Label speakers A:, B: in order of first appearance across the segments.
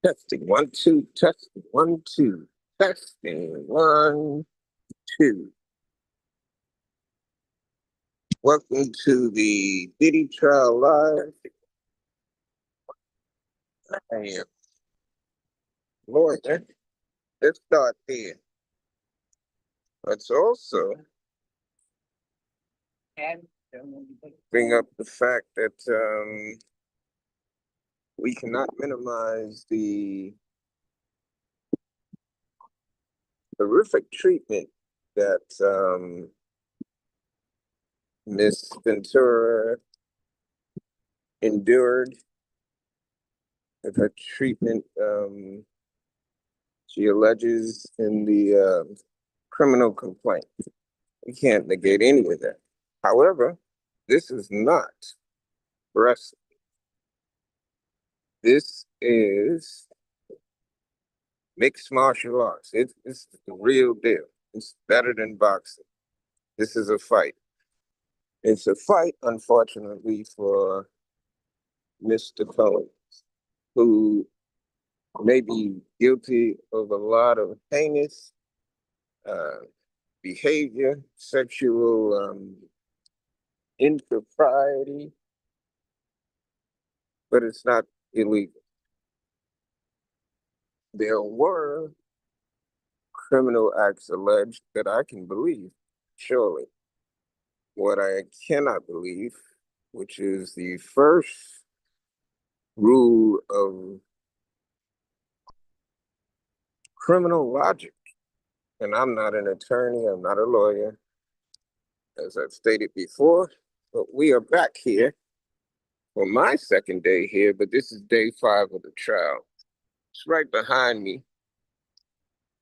A: Testing 1 2, testing 1 2, testing 1 2. Welcome to the DIDDY Trial Live. I am Lord. Let's start there. Let's also bring up the fact that we cannot minimize the horrific treatment that Miss Ventura endured with her treatment she alleges in the criminal complaint. We can't negate any of that. However, this is not wrestling. This is mixed martial arts. It's the real deal. It's better than boxing. This is a fight. It's a fight, unfortunately, for Mr. Cohen, who may be guilty of a lot of heinous behavior, sexual impropriety, but it's not illegal. There were criminal acts alleged that I can believe, surely. What I cannot believe, which is the first rule of criminal logic, and I'm not an attorney, I'm not a lawyer, as I've stated before, but we are back here for my second day here, but this is day 5 of the trial. It's right behind me,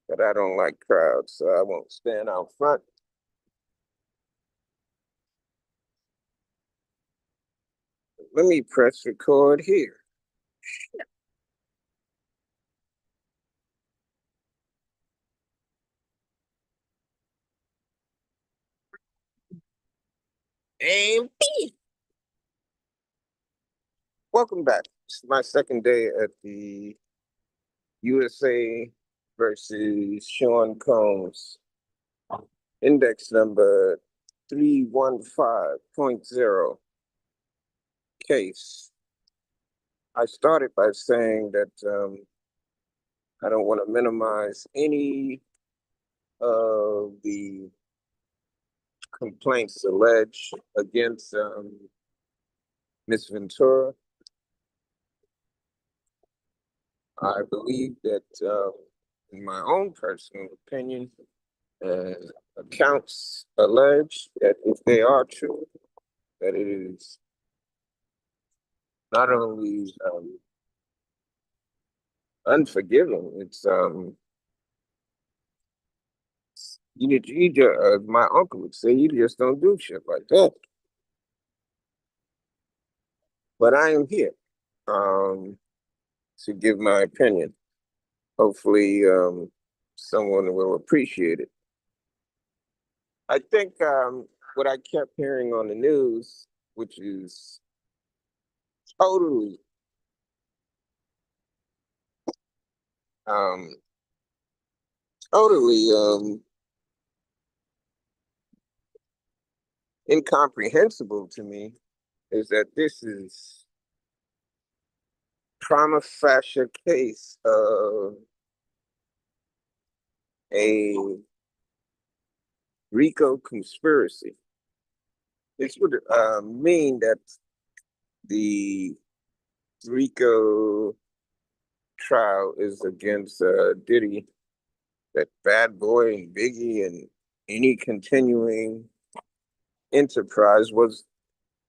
A: but I don't like crowds, so I won't stand out front. Let me press record here. And welcome back. It's my second day at the USA versus Sean Combs, index number 315.0 case. I started by saying that I don't want to minimize any of the complaints alleged against Ms. Ventura. I believe that, in my own personal opinion, accounts allege that if they are true, that it is not only unforgiving, it's my uncle would say, you just don't do shit like that. But I am here to give my opinion. Hopefully, someone will appreciate it. I think what I kept hearing on the news, which is totally um, totally incomprehensible to me, is that this is prima facie case of a RICO conspiracy. This would mean that the RICO trial is against Diddy, that Bad Boy and Biggie, and any continuing enterprise was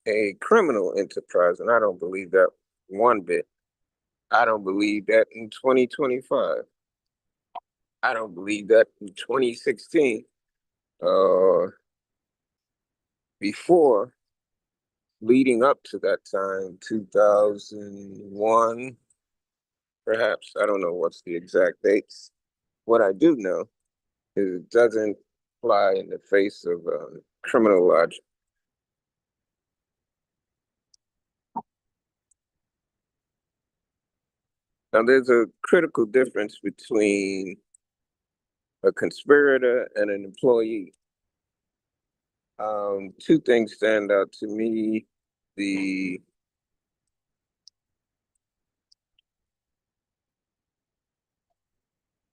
A: a criminal enterprise, and I don't believe that one bit. I don't believe that in 2025. I don't believe that in 2016. Before, leading up to that time, 2001, perhaps, I don't know what's the exact dates. What I do know is it doesn't fly in the face of criminal logic. Now, there's a critical difference between a conspirator and an employee. Two things stand out to me. The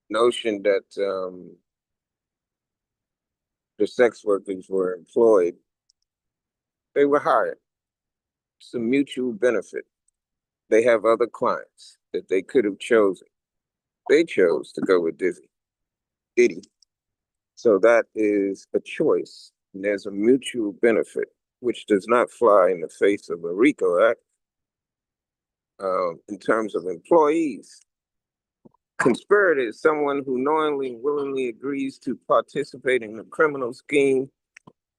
A: notion that the sex workers were employed, they were hired. It's a mutual benefit. They have other clients that they could have chosen. They chose to go with DIDDY. So that is a choice. And there's a mutual benefit, which does not fly in the face of a RICO Act. In terms of employees, conspirator is someone who knowingly and willingly agrees to participate in a criminal scheme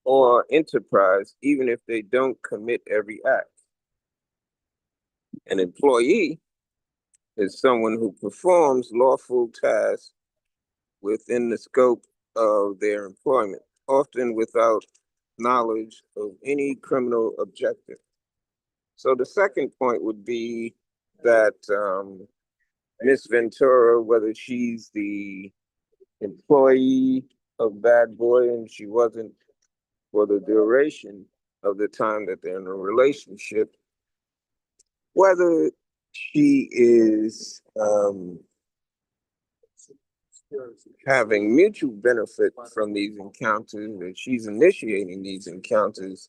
A: or enterprise, even if they don't commit every act. An employee is someone who performs lawful tasks within the scope of their employment, often without knowledge of any criminal objective. So the second point would be that Miss Ventura, whether she's the employee of Bad Boy and she wasn't for the duration of the time that they're in a relationship, whether she is having mutual benefit from these encounters, that she's initiating these encounters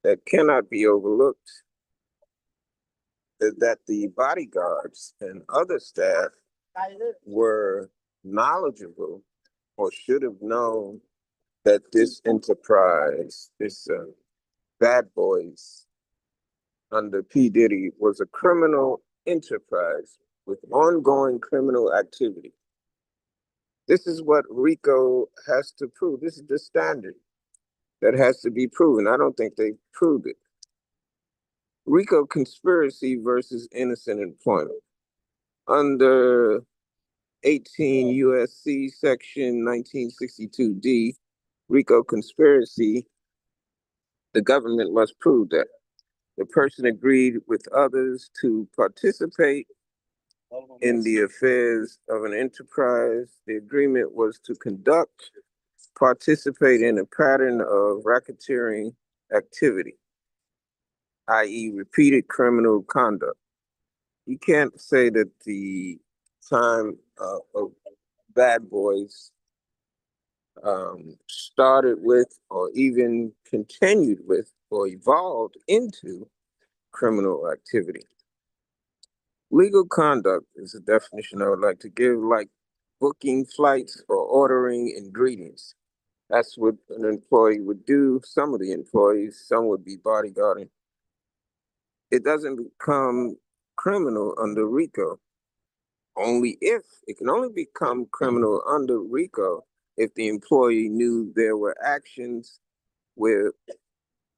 A: that cannot be overlooked, that the bodyguards and other staff were knowledgeable or should have known that this enterprise, this Bad Boys under P. Diddy, was a criminal enterprise with ongoing criminal activity. This is what RICO has to prove. This is the standard that has to be proven. I don't think they proved it. RICO conspiracy versus innocent employment. Under 18 U.S.C. section 1962D, RICO conspiracy, the government must prove that the person agreed with others to participate in the affairs of an enterprise. The agreement was to participate in a pattern of racketeering activity, i.e. repeated criminal conduct. You can't say that the time of Bad Boys started with or even continued with or evolved into criminal activity. Legal conduct is a definition I would like to give, like booking flights or ordering ingredients. That's what an employee would do. Some of the employees, some would be bodyguarding. It doesn't become criminal under RICO. It can only become criminal under RICO if the employee knew there were actions where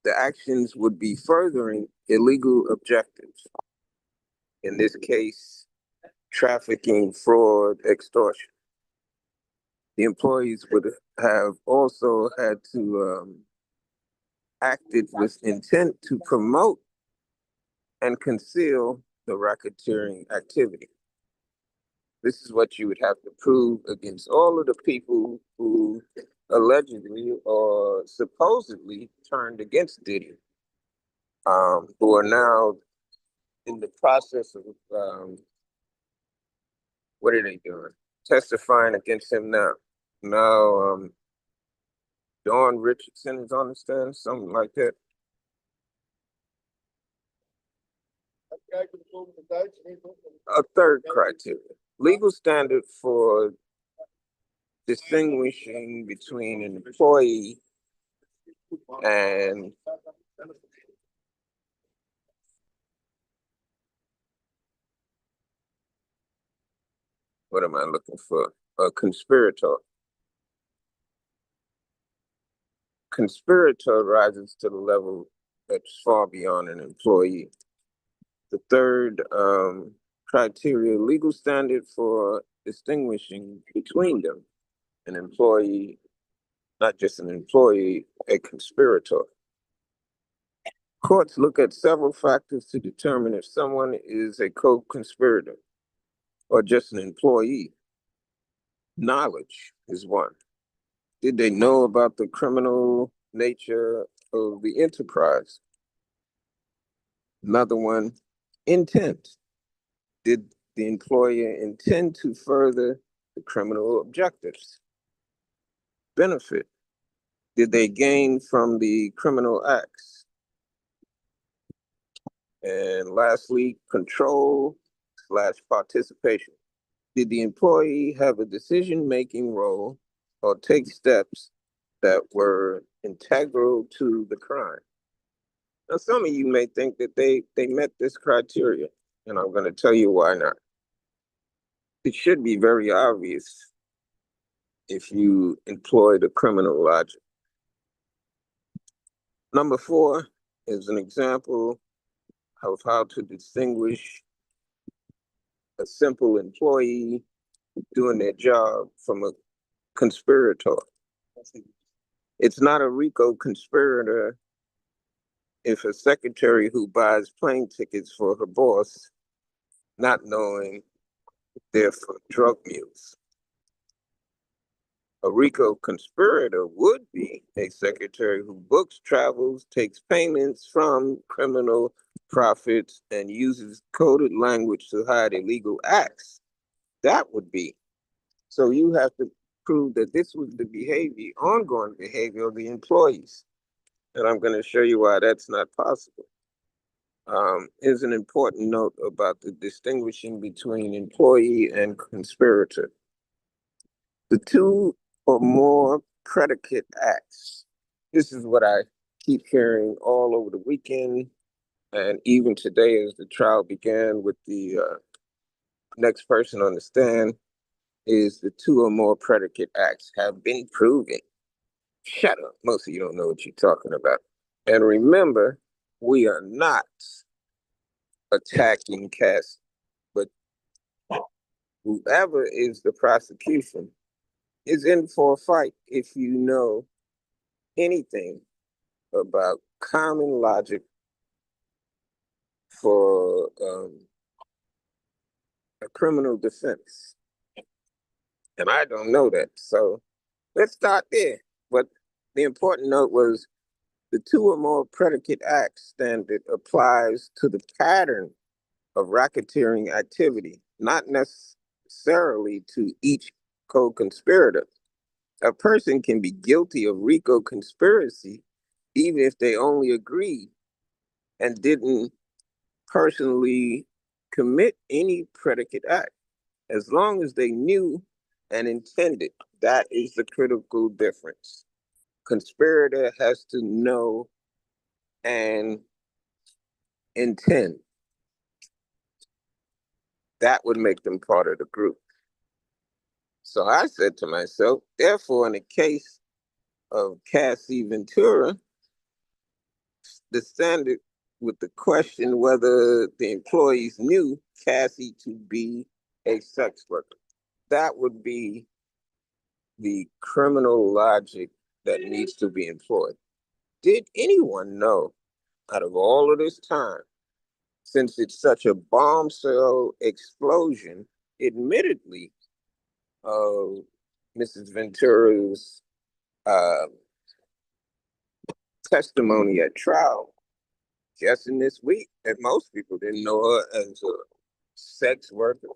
A: the actions would be furthering illegal objectives. In this case, trafficking, fraud, extortion. The employees would have also had to acted with intent to promote and conceal the racketeering activity. This is what you would have to prove against all of the people who allegedly or supposedly turned against Diddy, who are now in the process of, what are they doing? Testifying against him now. Now, Dawn Richardson is on the stand, something like that. A third criteria, legal standard for distinguishing between an employee and what am I looking for? A conspirator. Conspirator rises to the level that's far beyond an employee. The third criteria, legal standard for distinguishing between them, an employee, not just an employee, a conspirator. Courts look at several factors to determine if someone is a co-conspirator or just an employee? Knowledge is one. Did they know about the criminal nature of the enterprise? Another one, intent. Did the employer intend to further the criminal objectives? Benefit. Did they gain from the criminal acts? And lastly, control/participation. Did the employee have a decision-making role or take steps that were integral to the crime? Now, some of you may think that they met this criteria, and I'm going to tell you why not. It should be very obvious if you employ the criminal logic. Number 4 is an example of how to distinguish a simple employee doing their job from a conspirator. It's not a RICO conspirator if a secretary who buys plane tickets for her boss, not knowing they're for drug mules. A RICO conspirator would be a secretary who books travels, takes payments from criminal profits, and uses coded language to hide illegal acts. That would be. So you have to prove that this was the behavior, ongoing behavior of the employees. And I'm going to show you why that's not possible. Is an important note about the distinguishing between employee and conspirator. The two or more predicate acts. This is what I keep hearing all over the weekend, and even today as the trial began with the next person on the stand, is the two or more predicate acts have been proven. Shut up. Most of you don't know what you're talking about. And remember, we are not attacking Cass, but whoever is the prosecution is in for a fight if you know anything about common logic for a criminal defense. And I don't know that. So let's start there. But the important note was the two or more predicate acts standard applies to the pattern of racketeering activity, not necessarily to each co-conspirator. A person can be guilty of RICO conspiracy even if they only agreed and didn't personally commit any predicate act, as long as they knew and intended. That is the critical difference. Conspirator has to know and intend. That would make them part of the group. So I said to myself, therefore, in the case of Cassie Ventura, the standard with the question whether the employees knew Cassie to be a sex worker. That would be the criminal logic that needs to be employed. Did anyone know out of all of this time, since it's such a bombshell explosion, admittedly, of Mrs. Ventura's testimony at trial, just in this week, that most people didn't know her as a sex worker.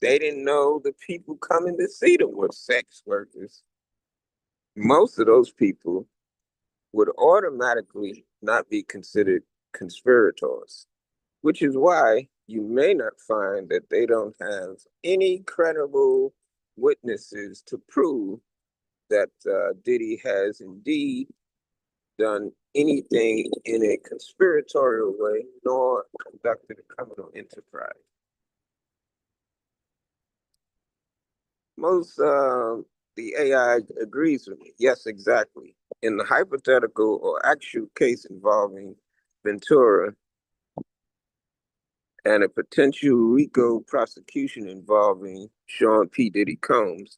A: They didn't know the people coming to see them were sex workers. Most of those people would automatically not be considered conspirators, which is why you may not find that they don't have any credible witnesses to prove that Diddy has indeed done anything in a conspiratorial way, nor conducted a criminal enterprise. Most the AI agrees with me. Yes, exactly. In the hypothetical or actual case involving Ventura and a potential RICO prosecution involving Sean P. Diddy Combs,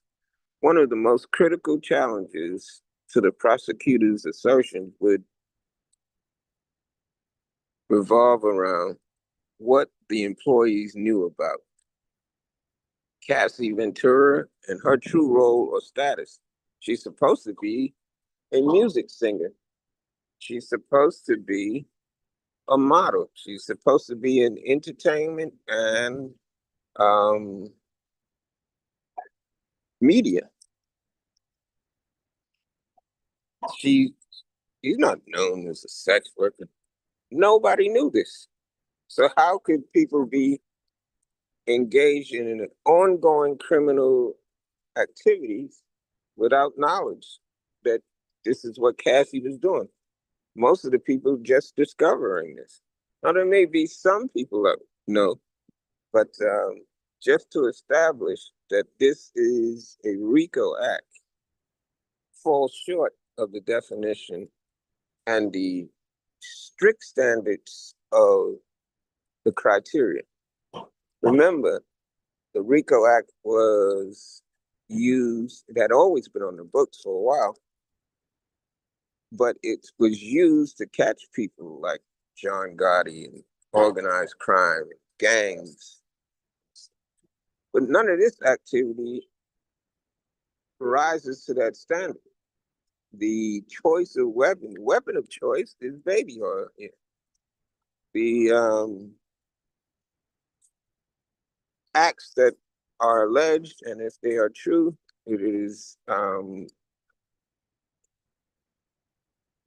A: one of the most critical challenges to the prosecutor's assertion would revolve around what the employees knew about Cassie Ventura and her true role or status. She's supposed to be a music singer. She's supposed to be a model. She's supposed to be in entertainment and media. She's not known as a sex worker. Nobody knew this. So how could people be engaged in an ongoing criminal activities without knowledge that this is what Cassie was doing? Most of the people just discovering this. Now there may be some people that know, but just to establish that this is a RICO act falls short of the definition and the strict standards of the criteria. Remember, the RICO Act was used, it had always been on the books for a while, but it was used to catch people like John Gotti and organized crime, gangs. But none of this activity rises to that standard. The choice of weapon of choice is baby oil. Yeah. The acts that are alleged, and if they are true, it is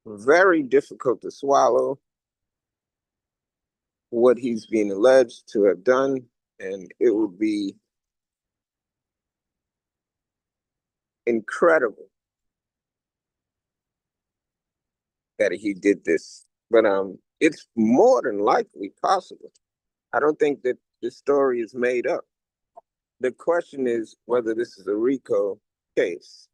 A: very difficult to swallow what he's being alleged to have done, and it would be incredible that he did this. But it's more than likely possible. I don't think that this story is made up. The question is whether this is a RICO case.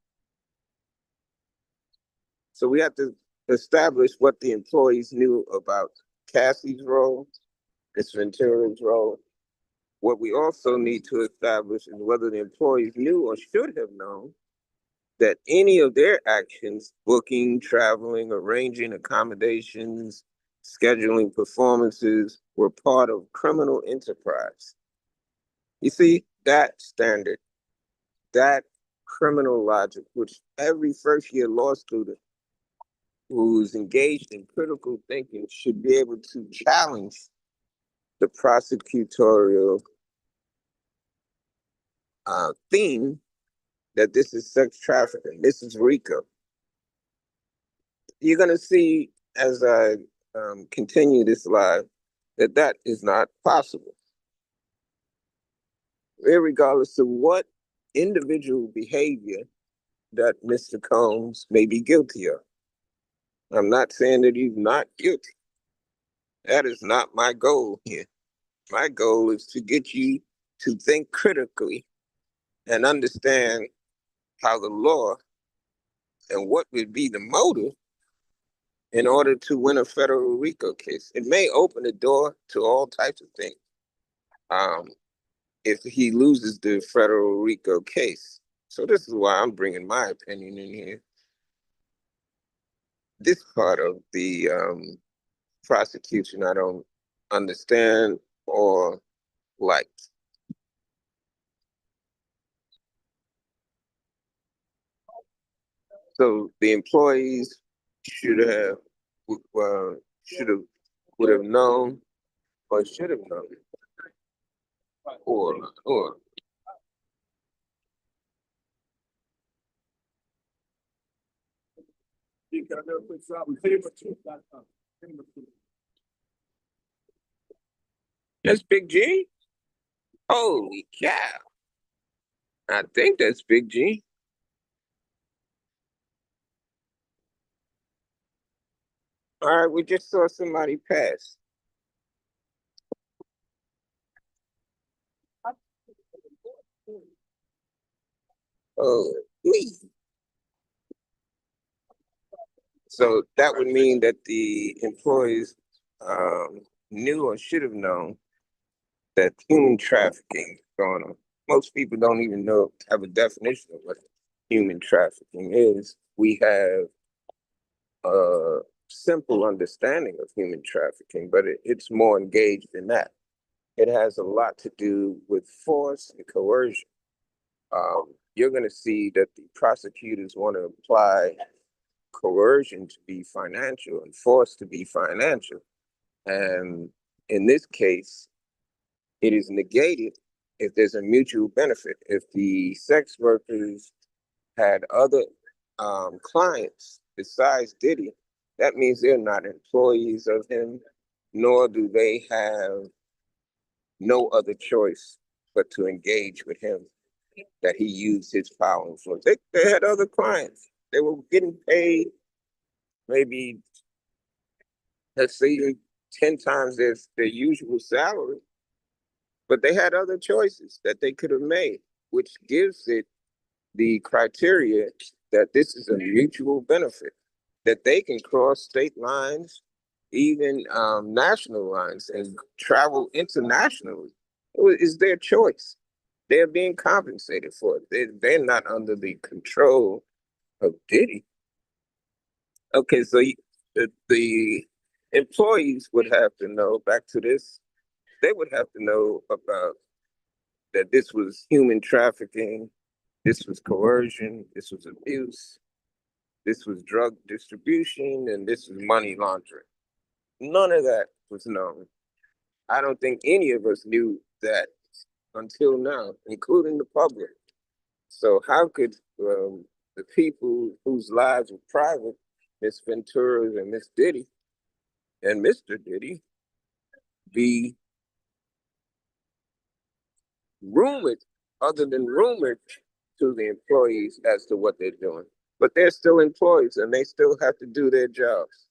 A: So we have to establish what the employees knew about Cassie's role, Ms. Ventura's role. What we also need to establish is whether the employees knew or should have known that any of their actions, booking, traveling, arranging accommodations, scheduling performances, were part of criminal enterprise. You see, that standard, that criminal logic, which every first-year law student who's engaged in critical thinking should be able to challenge the prosecutorial theme that this is sex trafficking, this is RICO. You're going to see as I continue this live that that is not possible. Regardless of what individual behavior that Mr. Combs may be guilty of. I'm not saying that he's not guilty. That is not my goal here. My goal is to get you to think critically and understand how the law and what would be the motive in order to win a federal RICO case. It may open the door to all types of things if he loses the federal RICO case. So this is why I'm bringing my opinion in here. This part of the prosecution I don't understand or like. So the employees should have, would have known, or should have known, or. That's Big G? Holy cow. I think that's Big G. All right, we just saw somebody pass. Oh, please. So that would mean that the employees knew or should have known that human trafficking is going on. Most people don't even have a definition of what human trafficking is. We have a simple understanding of human trafficking, but it's more engaged than that. It has a lot to do with force and coercion. you're going to see that the prosecutors want to apply coercion to be financial and force to be financial. And in this case, it is negated if there's a mutual benefit. If the sex workers had other clients besides Diddy, that means they're not employees of him, nor do they have no other choice but to engage with him, that he used his power and influence. They had other clients. They were getting paid maybe, let's say, 10 times their usual salary, but they had other choices that they could have made, which gives it the criteria that this is a mutual benefit, that they can cross state lines, even national lines, and travel internationally. It's their choice. They're being compensated for it. They're not under the control of Diddy. Okay, so the employees would have to know, back to this, they would have to know about that this was human trafficking, this was coercion, this was abuse, this was drug distribution, and this was money laundering. None of that was known. I don't think any of us knew that until now, including the public. So how could the people whose lives were private, Miss Ventura and Miss Diddy and Mr. Diddy, be rumored, other than rumored, to the employees as to what they're doing? But they're still employees and they still have to do their jobs.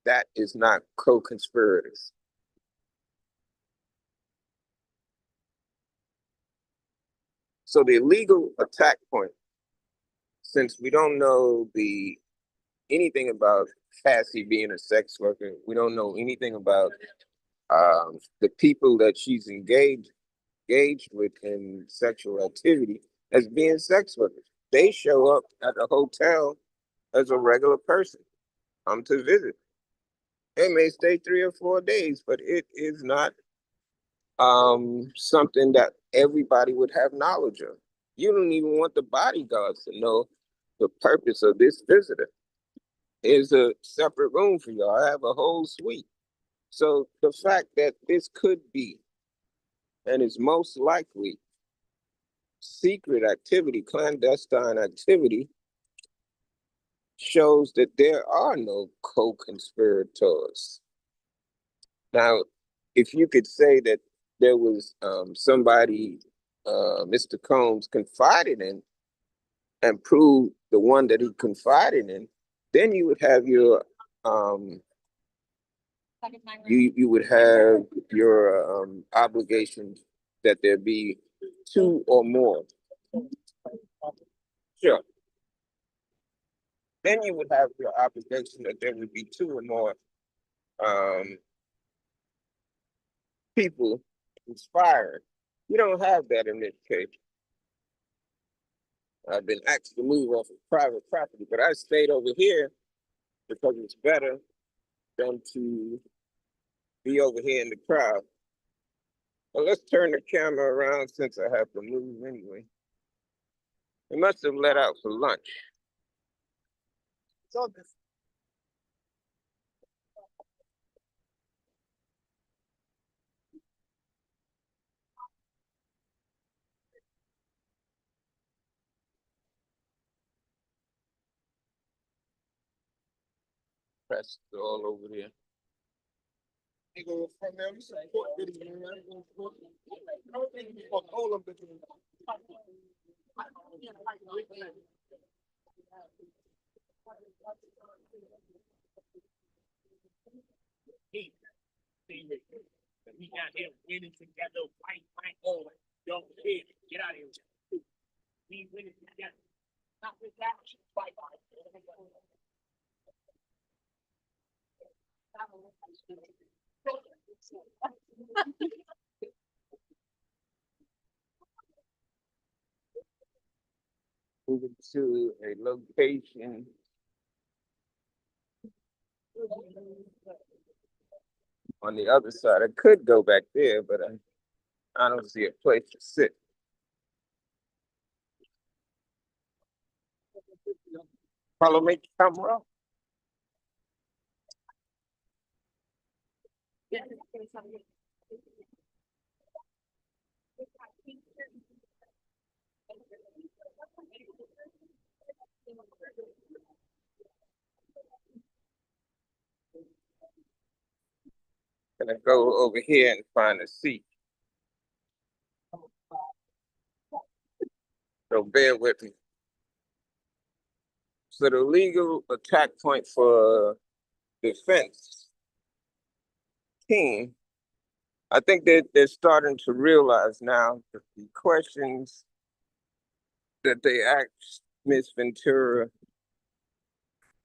A: That is not co-conspirators. So the legal attack point, since we don't know anything about Cassie being a sex worker, we don't know anything about the people that she's engaged with in sexual activity as being sex workers. They show up at a hotel as a regular person, to visit. They may stay 3 or 4 days, but it is not something that everybody would have knowledge of. You don't even want the bodyguards to know the purpose of this visitor. There's a separate room for y'all. I have a whole suite. So the fact that this could be, and is most likely, secret activity, clandestine activity, shows that there are no co-conspirators. Now, if you could say that there was somebody Mr. Combs confided in and prove the one that he confided in, then you would have your you would have your obligation that there be 2 or more. Sure. Then you would have your obligation that there would be 2 or more people inspired. You don't have that in this case. I've been asked to move off of private property, but I stayed over here because it's better than to be over here in the crowd. Well, let's turn the camera around since I have to move anyway. They must have let out for lunch. It's all this. Press all over there. They go from them, support video, man. All of it. We got him winning together, fight, on. Don't care. Get out of here. We winning together. Not with that, fight. Moving to a location on the other side. I could go back there, but I don't see a place to sit. Follow me, camera. Gonna go over here and find a seat. So bear with me. So the legal attack point for defense team, I think they're starting to realize now that the questions that they asked Ms. Ventura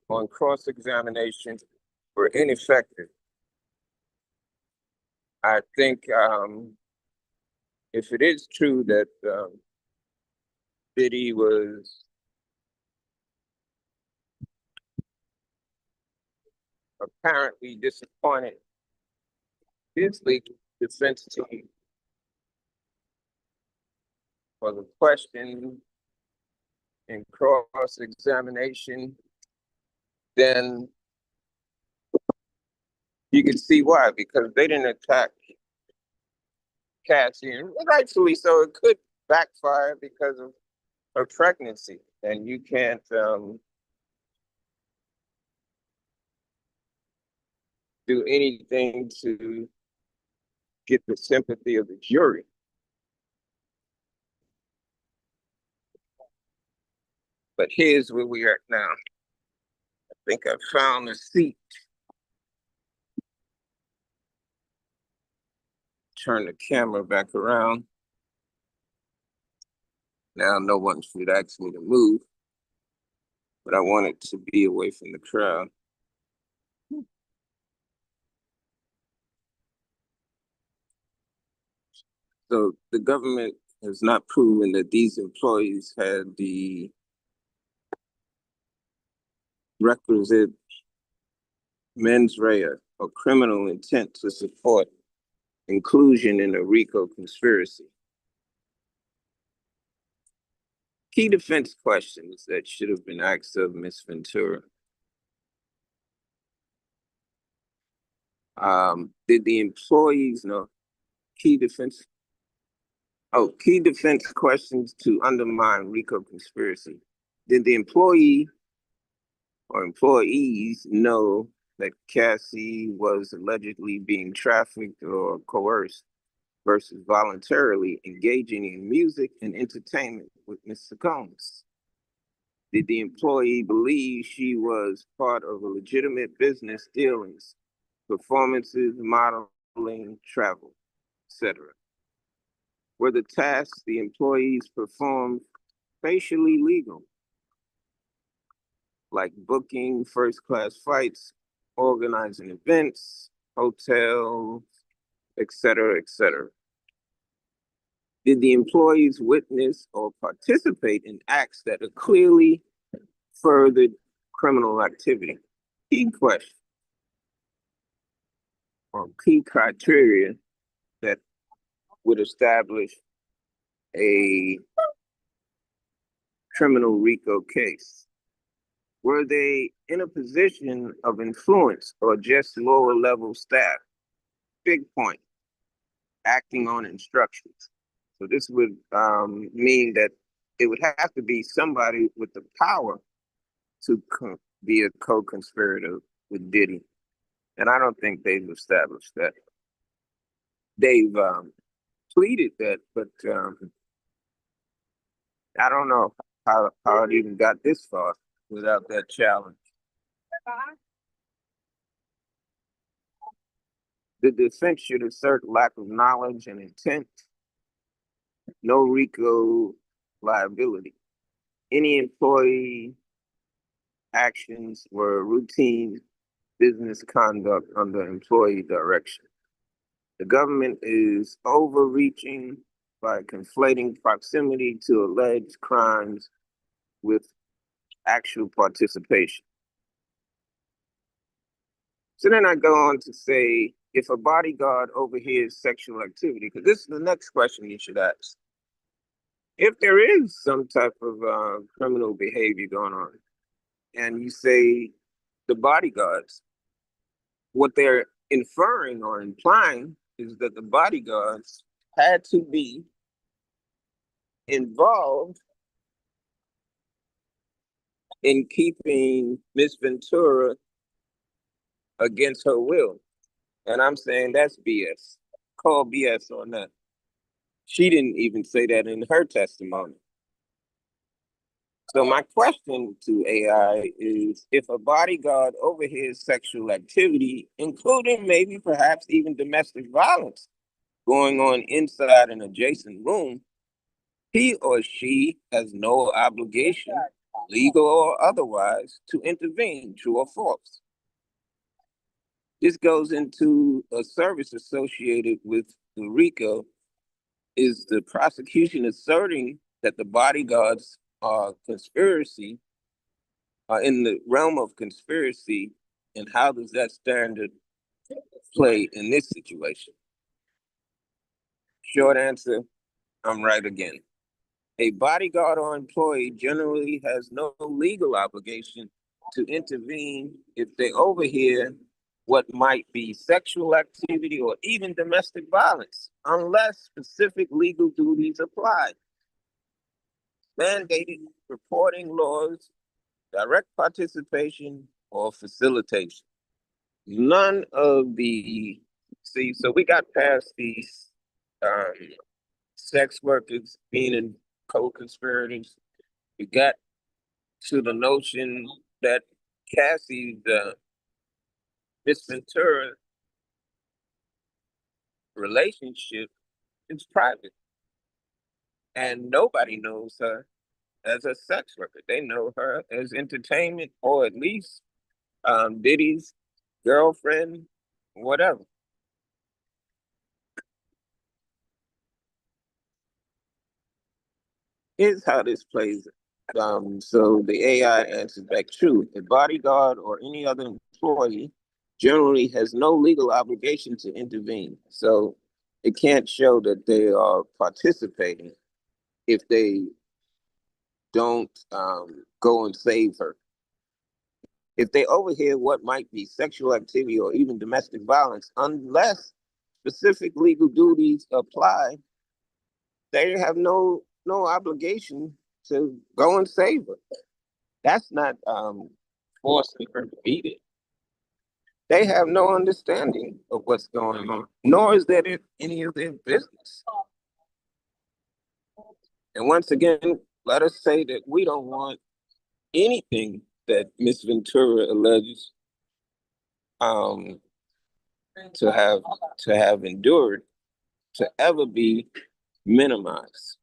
A: on cross-examination were ineffective. I think if it is true that DIDDY was apparently disappointed his legal defense team for the question in cross-examination, then you can see why, because they didn't attack Cassie, and rightfully so. It could backfire because of her pregnancy, and you can't do anything to get the sympathy of the jury. But here's where we are now. I think I found a seat. Turn the camera back around. Now no one should ask me to move, but I wanted to be away from the crowd. So the government has not proven that these employees had the requisite mens rea or criminal intent to support inclusion in a RICO conspiracy. Key defense questions that should have been asked of Ms. Ventura. Did the employees know key defense questions to undermine RICO conspiracy? Did the employee or employees know that Cassie was allegedly being trafficked or coerced versus voluntarily engaging in music and entertainment with Mr. Combs? Did the employee believe she was part of a legitimate business dealings, performances, modeling, travel, etc.? Were the tasks the employees performed facially legal, like booking first-class flights, organizing events, hotels, etc., etc.? Did the employees witness or participate in acts that are clearly furthered criminal activity? Key question or key criteria that would establish a criminal RICO case. Were they in a position of influence or just lower level staff? Big point. Acting on instructions. So this would mean that it would have to be somebody with the power to be a co-conspirator with DIDDY. And I don't think they've established that. They've pleaded that, but I don't know how it even got this far without that challenge. The defense should assert lack of knowledge and intent, no RICO liability. Any employee actions were routine business conduct under employee direction. The government is overreaching by conflating proximity to alleged crimes with actual participation. So then I go on to say, if a bodyguard overhears sexual activity, because this is the next question you should ask. If there is some type of criminal behavior going on, and you say the bodyguards, what they're inferring or implying is that the bodyguards had to be involved in keeping Miss Ventura against her will. And I'm saying that's BS. Call BS on that. She didn't even say that in her testimony. So my question to AI is, if a bodyguard overhears sexual activity, including maybe perhaps even domestic violence going on inside an adjacent room, he or she has no obligation, legal or otherwise, to intervene, true or false. This goes into a service associated with the RICO. Is the prosecution asserting that the bodyguards are conspiracy, are in the realm of conspiracy, and how does that standard play in this situation? Short answer, I'm right again. A bodyguard or employee generally has no legal obligation to intervene if they overhear what might be sexual activity or even domestic violence, unless specific legal duties apply. Mandated reporting laws, direct participation, or facilitation. None of the, see, so we got past these sex workers being in co-conspirators. We got to the notion that Cassie's Miss Ventura relationship is private, and nobody knows her as a sex worker. They know her as entertainment, or at least Diddy's girlfriend, whatever. Here's how this plays. So the AI answers back true. A bodyguard or any other employee generally has no legal obligation to intervene. So it can't show that they are participating if they don't go and save her. If they overhear what might be sexual activity or even domestic violence, unless specific legal duties apply, they have no obligation to go and save her. That's not forcing her to beat it. They have no understanding of what's going on, nor is that any of their business. And once again, let us say that we don't want anything that Miss Ventura alleges um, to have endured to ever be minimized.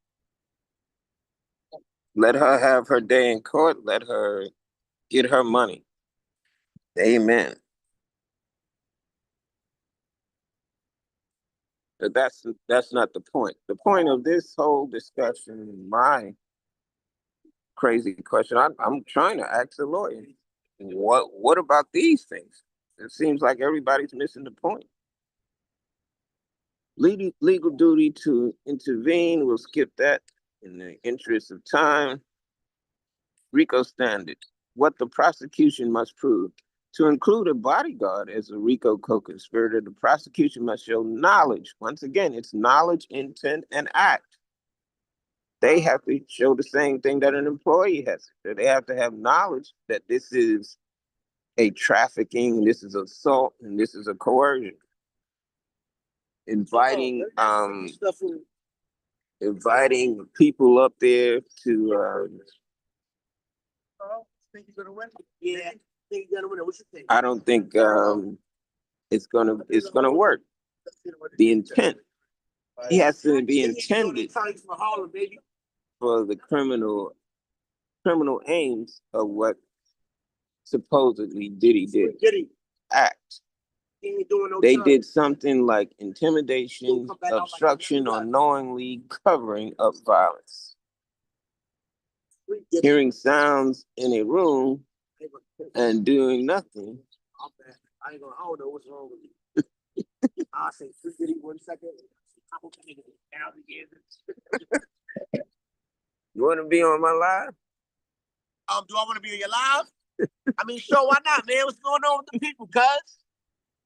A: Let her have her day in court. Let her get her money. Amen. But that's not the point. The point of this whole discussion, my crazy question, I'm trying to ask a lawyer, what about these things? It seems like everybody's missing the point. Legal duty to intervene, we'll skip that in the interest of time. RICO standard, what the prosecution must prove. To include a bodyguard as a RICO co-conspirator, the prosecution must show knowledge. Once again, it's knowledge, intent, and act. They have to show the same thing that an employee has. They have to have knowledge that this is a trafficking, this is assault, and this is a coercion. Inviting people up there to I don't think it's gonna work. The intent. He has to be intended for the criminal aims of what supposedly Diddy did. Act. They did something like intimidation, obstruction, or knowingly covering up violence. Hearing sounds in a room and doing nothing. I don't know what's wrong with you. I'll say 1 second. You want to be on my live? Do I want to be on your live?
B: I mean, sure, why not, man? What's going on with the people, cuz?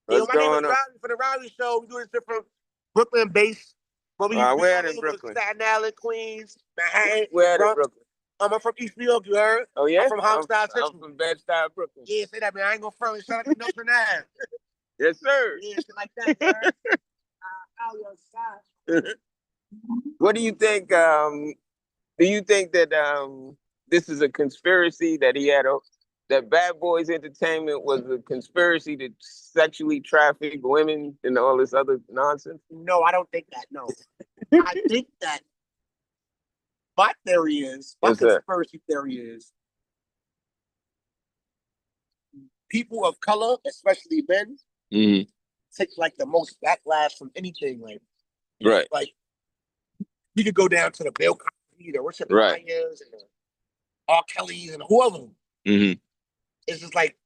A: What's
B: My name
A: going
B: is
A: on?
B: Riley for the Riley Show. We do this different Brooklyn based.
A: Where in Brooklyn?
B: Staten Island, Queens, Manhattan.
A: Where in Brooklyn?
B: I'm from East New York, you heard?
A: Oh, yeah?
B: I'm from Homestead,
A: I'm from Bed-Stuy, Brooklyn.
B: Yeah, say that, man. I ain't gonna front and shout out to Nelson Ave.
A: Yes, sir.
B: Yeah, shit like that, you heard? Out your side.
A: What do you think? Do you think that this is a conspiracy that he had? That Bad Boys Entertainment was a conspiracy to sexually traffic women and all this other nonsense?
B: No, I don't think that. No, I think that my conspiracy theory is people of color, especially men, take like the most backlash from anything. Like,
A: right.
B: Like, you could go down to the Bill Cosby, or Richard Myers, and the R. Kelly's, and whoever. It's just like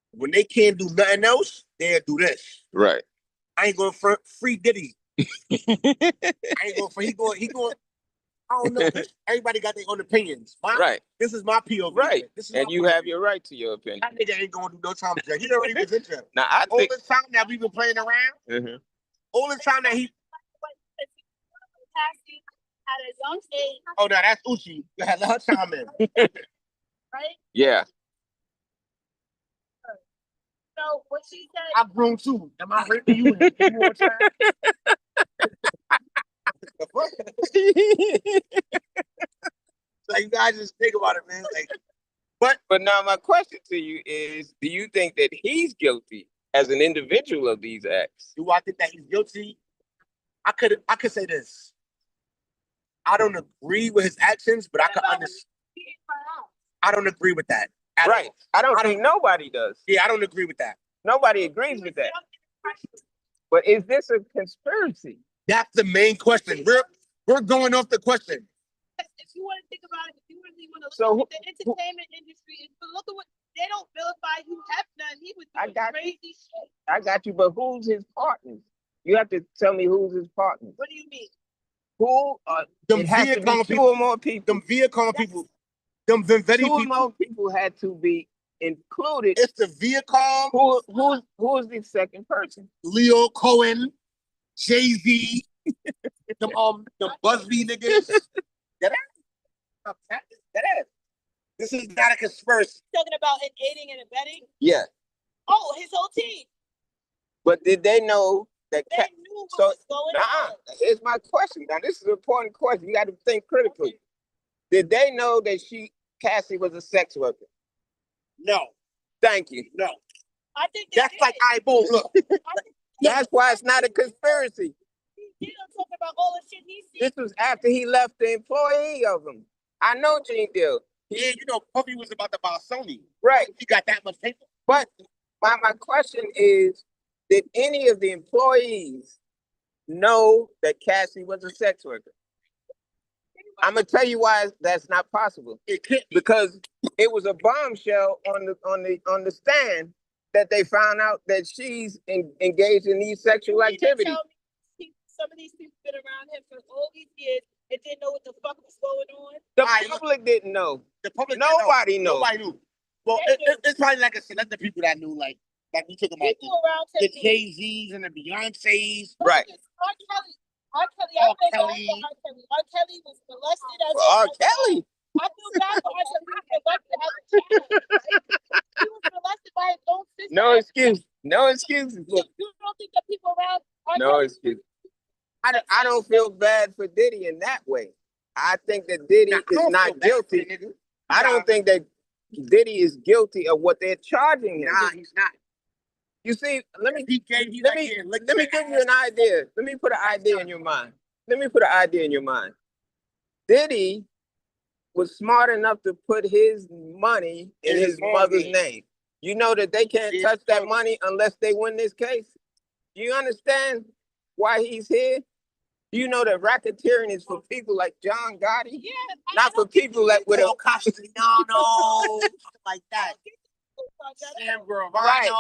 B: when they can't do nothing else, they'll do this.
A: Right.
B: I ain't going for free Diddy. I ain't going for he going. I don't know. Everybody got their own opinions. Right. This is my POV.
A: Right.
B: This is
A: and you have your right to your opinion.
B: That nigga ain't going to do no time in jail. He already was in jail.
A: Now I think
B: all the time that we've been playing around. All the time that he. At a young age. Oh, no, that's Uchi. Let her chime in. Right?
A: Yeah.
C: So what she said.
B: I've grown too. Am I raping you? Like, you guys just think about it, man. Like,
A: but now my question to you is: do you think that he's guilty as an individual of these acts?
B: Do I think that he's guilty? I could say this. I don't agree with his actions, but I can understand. I don't agree with that.
A: Right. I don't think nobody does.
B: Yeah, I don't agree with that.
A: Nobody agrees with that. But is this a conspiracy?
B: That's the main question. We're going off the question.
C: If you want to think about it, if you really want to look at the entertainment industry, look at what they don't vilify Hugh Hefner. He was doing crazy shit.
A: I got you, but who's his partners? You have to tell me who's his partners.
C: What do you mean?
A: Who? It has to be two or more people.
B: Them Viacom people. Them Venvetti people.
A: Two or more people had to be included.
B: It's the Viacom.
A: Who is the second person?
B: Leo Cohen, Jay-Z, them Busby niggas. That ass. This is not a conspiracy.
C: Talking about aiding and abetting?
A: Yeah.
C: Oh, his whole team.
A: But did they know that?
C: They knew what was going on.
A: Here's my question. Now, this is an important question. You got to think critically. Okay. Did they know that Cassie was a sex worker?
B: No.
A: Thank you.
B: No.
C: I think
B: that's like eyeball. Look.
A: That's why it's not a conspiracy.
C: He don't talk about all the shit he sees.
A: This was after he left the employee of him. I know Gene Deal.
B: Yeah, you know, Puffy was about to buy Sony.
A: Right.
B: He got that much paper.
A: But my question is, did any of the employees know that Cassie was a sex worker? I'm gonna tell you why that's not possible.
B: It can't be.
A: Because it was a bombshell on the stand that they found out that she's engaged in these sexual activities.
C: Some of these people been around him for all these years and didn't know what the fuck was going on.
A: The public didn't know.
B: The public,
A: nobody knew.
B: Nobody knew. Well, it's probably like a select people that knew, like we took about the Jay-Z's and the Beyonce's.
A: Right.
C: R. Kelly was molested as
A: R. Kelly.
C: I feel bad for R. Kelly. He was molested by his own sister.
A: No excuse. No excuses. Look.
C: You don't think that people around
A: no excuse. I don't feel bad for Diddy in that way. I think that Diddy is not guilty. I don't think that Diddy is guilty of what they're charging him.
B: Nah, he's not.
A: You see, let me give you an idea. Let me put an idea in your mind. Diddy was smart enough to put his money in his mother's name. You know that they can't touch that money unless they win this case. Do you understand why he's here? Do you know that racketeering is for people like John Gotti?
C: Yeah.
A: Not for people like with
B: Castellano, like that. Sam Gravano.
A: Right.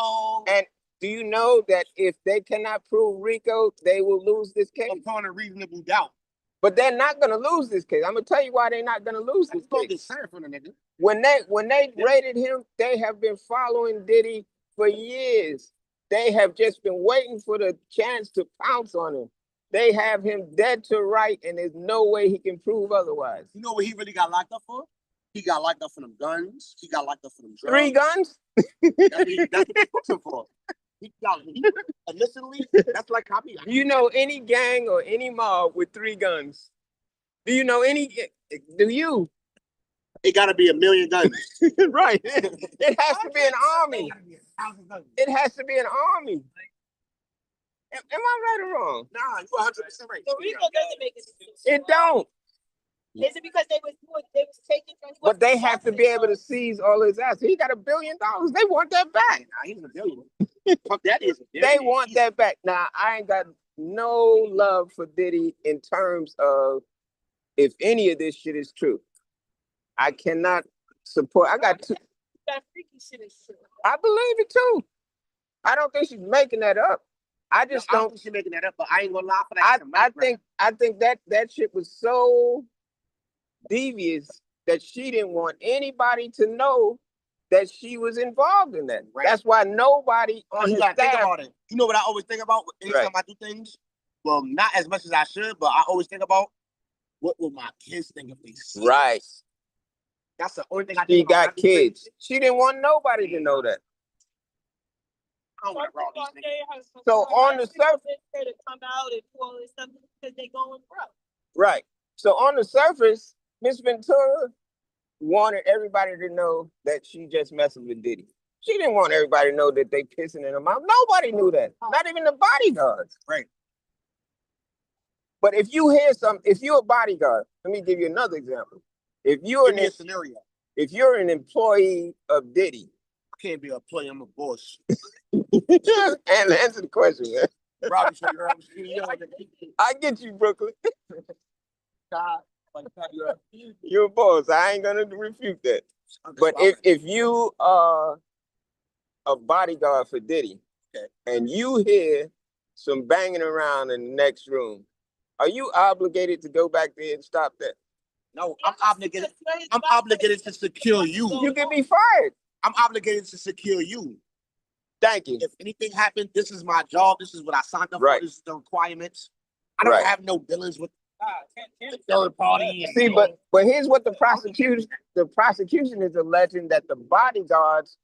A: And do you know that if they cannot prove RICO, they will lose this case?
B: Upon a reasonable doubt.
A: But they're not gonna lose this case. I'm gonna tell you why they're not gonna lose this case.
B: From the nigga.
A: When they raided him, they have been following Diddy for years. They have just been waiting for the chance to pounce on him. They have him dead to right, and there's no way he can prove otherwise.
B: You know what he really got locked up for? He got locked up for them guns. He got locked up for them drugs.
A: 3 guns?
B: That's what he put him for. Initially, that's like copy.
A: Do you know any gang or any mob with 3 guns? Do you know any? Do you?
B: It got to be 1 million guns.
A: Right. It has to be an army. It has to be an army. Am I right or wrong?
B: Nah, you're 100% right.
C: The RICO doesn't make it.
A: It don't.
C: Is it because they was taking from?
A: But they have to be able to seize all his assets. He got $1 billion. They want that back.
B: Nah, he's a billion. Fuck that is.
A: They want that back. Now, I ain't got no love for Diddy in terms of if any of this shit is true. I cannot support. I got two.
C: That freaky shit is true.
A: I believe it too. I don't think she's making that up. I just
B: I
A: don't.
B: think she's making that up, but I ain't gonna lie for that.
A: I think that shit was so devious that she didn't want anybody to know that she was involved in that. Right. That's why nobody on his staff.
B: Think about it. You know what I always think about anytime I do things? Well, not as much as I should, but I always think about what will my kids think if they see
A: right.
B: this? That's the only thing I
A: think.
B: She got
A: kids. She didn't want nobody to know that.
B: I don't want to raw these niggas.
A: So on the surface,
C: to come out and do all this stuff because they going broke.
A: Right. So on the surface, Miss Ventura wanted everybody to know that she just messing with Diddy. She didn't want everybody to know that they pissing in her mouth. Nobody knew that. Not even the bodyguards.
B: Right.
A: But if you hear if you're a bodyguard, let me give you another example. If you're in a
B: scenario,
A: if you're an employee of Diddy,
B: I can't be a employee. I'm a boss.
A: And answer the question, man. I get you, Brooklyn. You're a boss. I ain't gonna refute that. But if you are a bodyguard for Diddy, and you hear some banging around in the next room, are you obligated to go back there and stop that?
B: No, I'm obligated. I'm obligated to secure you.
A: You can be fired.
B: I'm obligated to secure you.
A: Thank you.
B: If anything happened, this is my job. This is what I signed up for. This is the requirements. I don't have no dealings with the third party.
A: See, but here's what the prosecution is alleging, that the bodyguards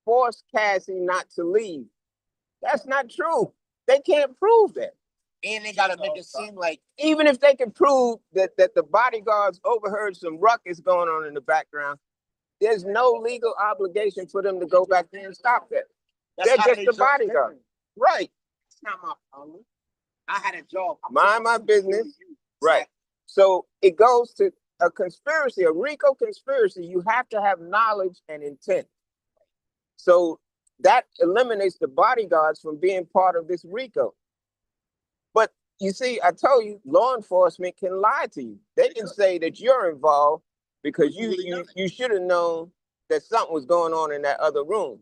A: forced Cassie not to leave. That's not true. They can't prove that.
B: And they gotta make it seem like,
A: even if they can prove that the bodyguards overheard some ruckus going on in the background, there's no legal obligation for them to go back there and stop that. They're just the bodyguard. Right.
B: It's not my problem. I had a job.
A: Mind my business. Right. So it goes to a conspiracy, a RICO conspiracy. You have to have knowledge and intent. So that eliminates the bodyguards from being part of this RICO. But you see, I told you, law enforcement can lie to you. They can say that you're involved because you should have known that something was going on in that other room.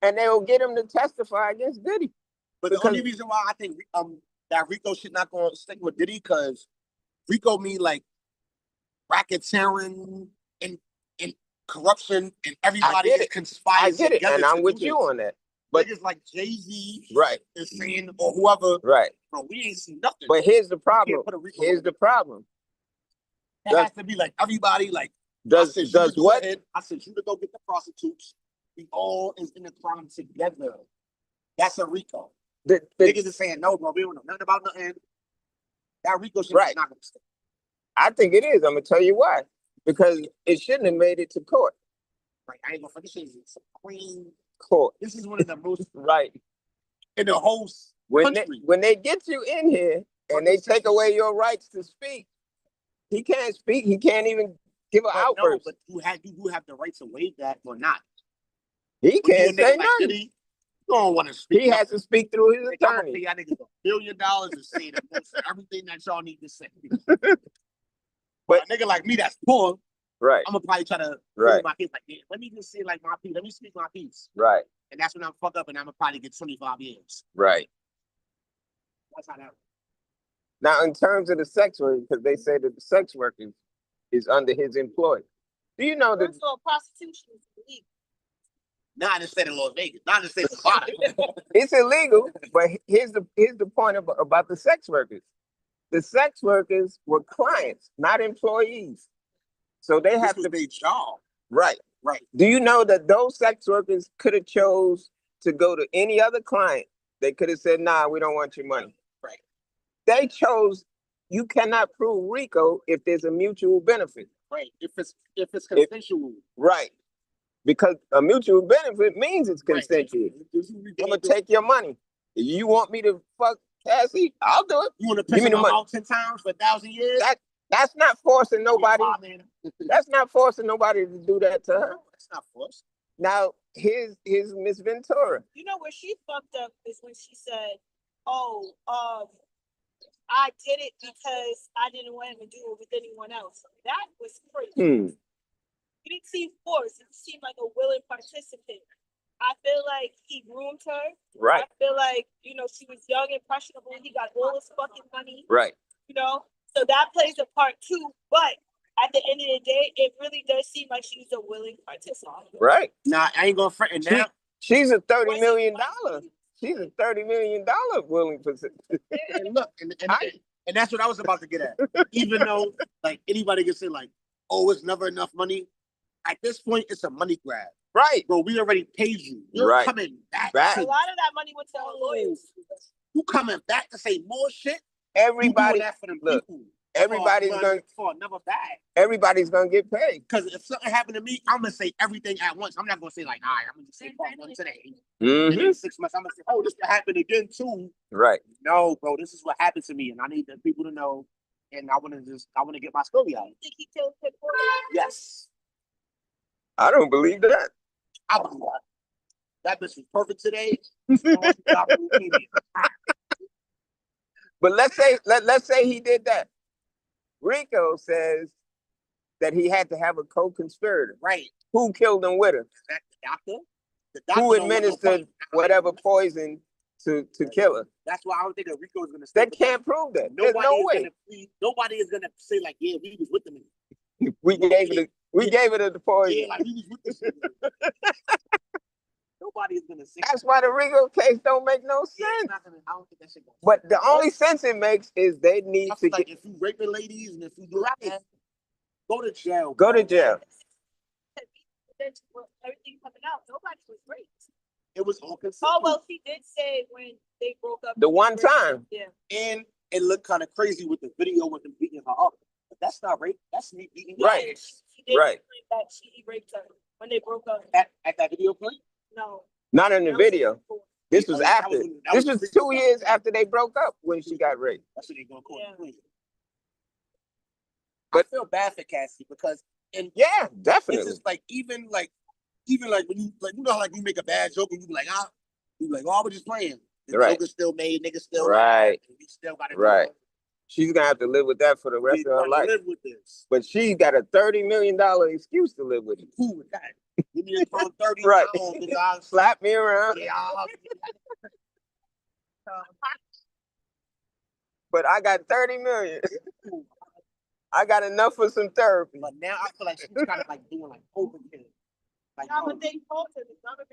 A: And they will get him to testify against Diddy.
B: But the only reason why I think that RICO shit not going to stick with Diddy, because RICO mean like racketeering and corruption, and everybody is conspiring together. I get it,
A: and I'm with you on that.
B: But it's like Jay-Z, is saying, or whoever, bro, we ain't seen nothing.
A: But here's the problem. Here's the problem.
B: It has to be like everybody, like,
A: does what?
B: I said you to go get the prostitutes. We all is in the crime together. That's a RICO. The niggas is saying, no, bro, we don't know nothing about nothing. That RICO shit is not gonna stick.
A: I think it is. I'm gonna tell you why. Because it shouldn't have made it to court.
B: Right, I ain't gonna forget, this is Supreme
A: Court.
B: This is one of the most
A: in
B: the whole country.
A: When they get you in here and they take away your rights to speak, he can't speak. He can't even give an outburst.
B: No, but you do have the right to waive that or not.
A: He can't say nothing.
B: Diddy, you don't want to speak.
A: He has to speak through his attorney.
B: Y'all niggas $1 billion to say everything that y'all need to say. But a nigga like me that's poor, I'm gonna probably try to my kids like, let me just say like my piece. Let me speak my piece.
A: Right.
B: And that's when I'm fucked up and I'm gonna probably get 25 years.
A: Right.
B: That's how that works.
A: Now, in terms of the sex worker, because they say that the sex worker is under his employ. Do you know that?
C: First of all, prostitution is illegal.
B: Not in the state of Las Vegas. Not in the state of Nevada.
A: It's illegal, but here's the point about the sex workers. The sex workers were clients, not employees. So they have to be
B: job.
A: Right.
B: Right.
A: Do you know that those sex workers could have chose to go to any other client? They could have said, nah, we don't want your money.
B: Right.
A: They chose, you cannot prove RICO if there's a mutual benefit.
B: Right. If it's consensual.
A: Right. Because a mutual benefit means it's consensual.
B: Right.
A: I'm going to take your money. You want me to fuck Cassie? I'll do it.
B: You want to piss him out 10 times for 1,000 years?
A: That's not forcing nobody. That's not forcing nobody to do that to her.
B: That's not forced.
A: Now, here's Miss Ventura.
C: You know where she fucked up is when she said, "Oh, I did it because I didn't want him to do it with anyone else." That was crazy. It didn't seem forced. It seemed like a willing participant. I feel like he groomed her.
A: Right.
C: I feel like, you know, she was young, impressionable. He got all his fucking money.
A: Right.
C: You know, so that plays a part too. But at the end of the day, it really does seem like she's a willing participant.
A: Right.
B: Nah, I ain't gonna front now.
A: She's a $30 million. She's a $30 million willing participant.
B: And look, and that's what I was about to get at. Even though, like, anybody can say, like, oh, it's never enough money. At this point, it's a money grab.
A: Right.
B: Bro, we already paid you. You're coming back.
C: A lot of that money went to our lawyers.
B: You coming back to say more shit?
A: Everybody,
B: that for them
A: look,
B: people.
A: everybody's going
B: for another bag.
A: Everybody's going to get paid.
B: Because if something happened to me, I'm going to say everything at once. I'm not going to say, like, all right, I'm going to say part one today. And in 6 months, I'm going to say, oh, this will happen again, too.
A: Right.
B: No, bro, this is what happened to me, and I need the people to know. And I want to get my story out.
C: You think he killed Pit Bull?
B: Yes.
A: I don't believe that.
B: I believe that. That bitch was perfect today.
A: But let's say he did that. Rico says that he had to have a co-conspirator.
B: Right.
A: Who killed him with him?
B: That the doctor? The doctor
A: who administered whatever poison to kill her?
B: That's why I don't think that Rico is going to.
A: They can't prove that. There's no way.
B: Nobody is going to say, like, yeah, we was with them.
A: We gave it the poison.
B: Yeah, like, we was with this. Nobody is going to say.
A: That's why the Rico case don't make no sense.
B: I don't think that shit goes.
A: But the only sense it makes is they need to
B: like, if you raping ladies and if you do that, go to jail.
A: Go to jail.
C: Everything coming out, nobody was raped.
B: It was all consensual.
C: Oh, well, she did say when they broke up.
A: The one time.
C: Yeah.
B: And it looked kind of crazy with the video with him beating her up. But that's not rape. That's me beating her.
A: Right.
C: She did
A: right.
C: That she raped her when they broke up.
B: At that video point?
C: No.
A: Not in the video. This was after. This was 2 years after they broke up when she got raped.
B: That's what they gonna call it.
A: But
B: I feel bad for Cassie because
A: yeah, definitely.
B: It's just like even like when you like you know how like you make a bad joke and you be like oh I was just playing. The joke is still made, niggas still
A: right.
B: We still got it
A: right. She's gonna have to live with that for the rest of her life.
B: Live with this.
A: But she's got a $30 million excuse to live with it.
B: Cool with that. Give me a 30
A: right.
B: Slap
A: me around.
B: Yeah,
A: but I got 30 million. I got enough for some therapy.
B: But now I feel like she's kind of like doing like overkill. Like,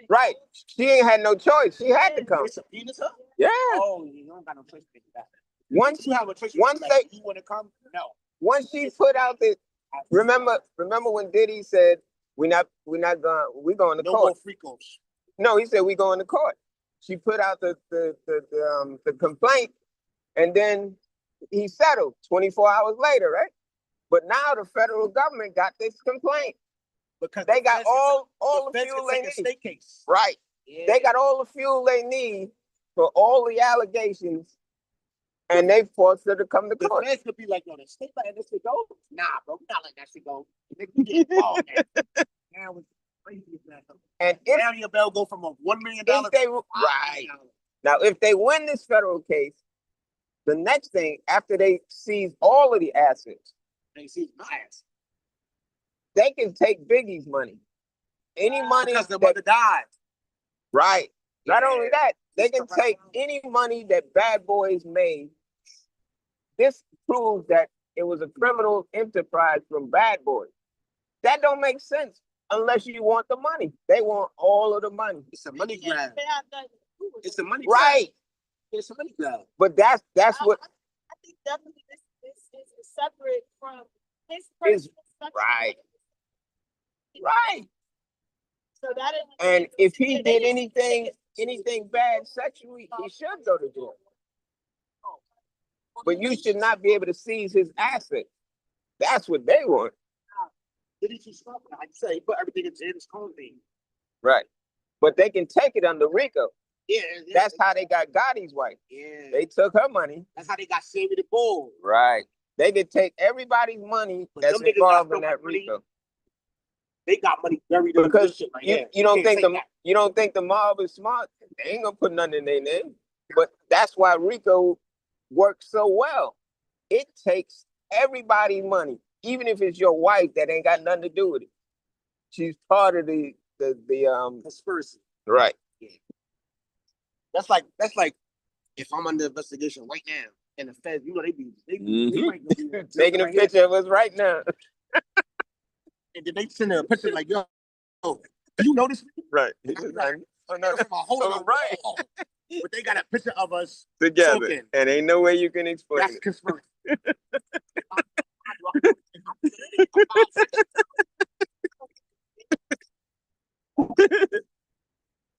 A: right. She ain't had no choice. She had to come. Yeah.
B: Oh, you don't got no choice to do that.
A: Once
B: you have a choice,
A: once
B: like, you want to come? No.
A: Once she put out the remember when Diddy said we going to court. No, he said we going to court. She put out the complaint, and then he settled 24 hours later, right? But now the federal government got this complaint because they got all the fuel they need. Right. Yeah. They got all the fuel they need for all the allegations, and they forced her to come to court.
B: The feds could be like, no, the state letting this shit go? Nah, bro, we're not letting that shit go. Nigga, get involved, man. Now it's crazy. And now your bill go from a $1 million
A: right. Now, if they win this federal case, the next thing after they seize all of the assets,
B: they seize my ass.
A: They can take Biggie's money. Any money
B: because the mother died.
A: Right. Yeah. Not only that, they can take any money that Bad Boys made this proves that it was a criminal enterprise from Bad Boys. That don't make sense unless you want the money. They want all of the money.
B: It's a money grab. It's a money
A: grab. Right.
B: It's a money grab.
A: But that's what
C: I think definitely this is separate from his personal
A: right. Right.
C: So that is,
A: and if he did anything bad sexually, he should go to jail. But you should not be able to seize his assets. That's what they want.
B: Did he stop? I'd say put everything in his own thing.
A: Right. But they can take it under RICO.
B: Yeah.
A: That's how they got Gotti's wife.
B: Yeah.
A: They took her money.
B: That's how they got Sammy the Bull.
A: Right. They could take everybody's money that's involved in that RICO.
B: They got money buried
A: because
B: shit right
A: you don't think the mob is smart. They ain't gonna put nothing in their name. But that's why RICO works so well. It takes everybody's money, even if it's your wife that ain't got nothing to do with it. She's part of the
B: conspiracy.
A: Right.
B: Yeah. That's like if I'm under investigation right now and the feds, you know, they might be
A: taking a picture of us right now.
B: And then they send a picture like, yo, do you notice me?
A: Right.
B: Hold on, right. But they got a picture of us
A: together,
B: soaking.
A: And ain't no way you can explain
B: That's
A: it.
B: conspiracy.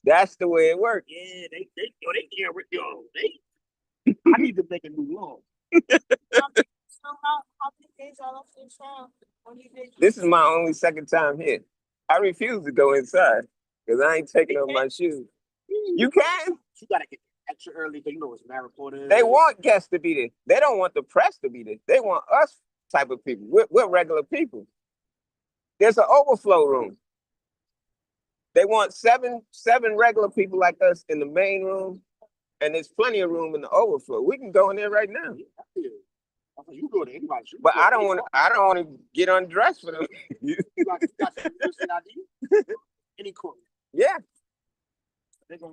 A: That's the way it works.
B: Yeah, they can't. I need to make a new law.
A: This is my only second time here. I refuse to go inside because I ain't taking off my shoes. You can.
B: You gotta get extra early because you know it's mad reporters.
A: They want guests to be there. They don't want the press to be there. They want us type of people. We're regular people. There's an overflow room. They want seven regular people like us in the main room, and there's plenty of room in the overflow. We can go in there right now.
B: You go to anybody.
A: But I don't want to get undressed for them.
B: You got any court?
A: Yeah.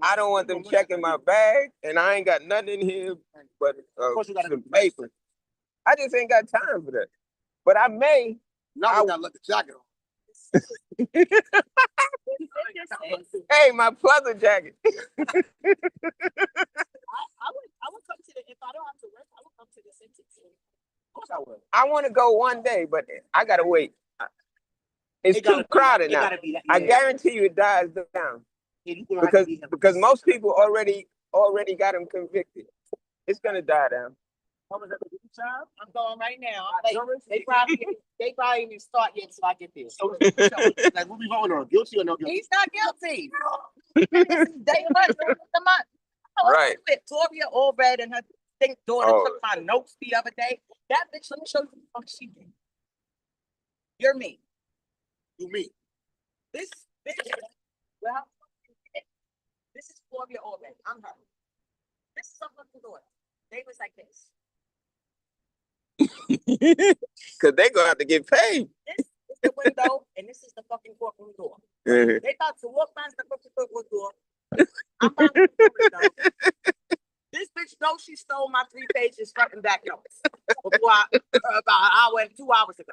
A: I don't want them checking my bag, and I ain't got nothing in here but some paper. I just ain't got time for that. But I may.
B: Now we gotta let the jacket on.
A: Hey, my pleather jacket.
C: I would come to if I don't have to work, I would come to the sentence.
B: Of course I would.
A: I want to go one day, but I gotta wait. It's too crowded now. I guarantee you it dies down. Because most people already got him convicted. It's gonna die down.
C: I'm going right now. They probably even start yet until I get there.
B: So like, what we voting on? Guilty or no guilty?
C: He's not guilty. Day the month.
A: Right.
C: With Gloria Allred and her daughter took my notes the other day. That bitch, let me show you what the fuck she did. You're me.
B: You me.
C: This bitch. Well, this is Gloria Allred. I'm her. This is something to daughter. They was like this.
A: Because they're going to have to get paid.
C: This is the window, and this is the fucking courtroom door. They about to walk past the fucking courtroom door. I'm about to the window. This bitch knows she stole my 3 pages front and back notes about an hour and 2 hours ago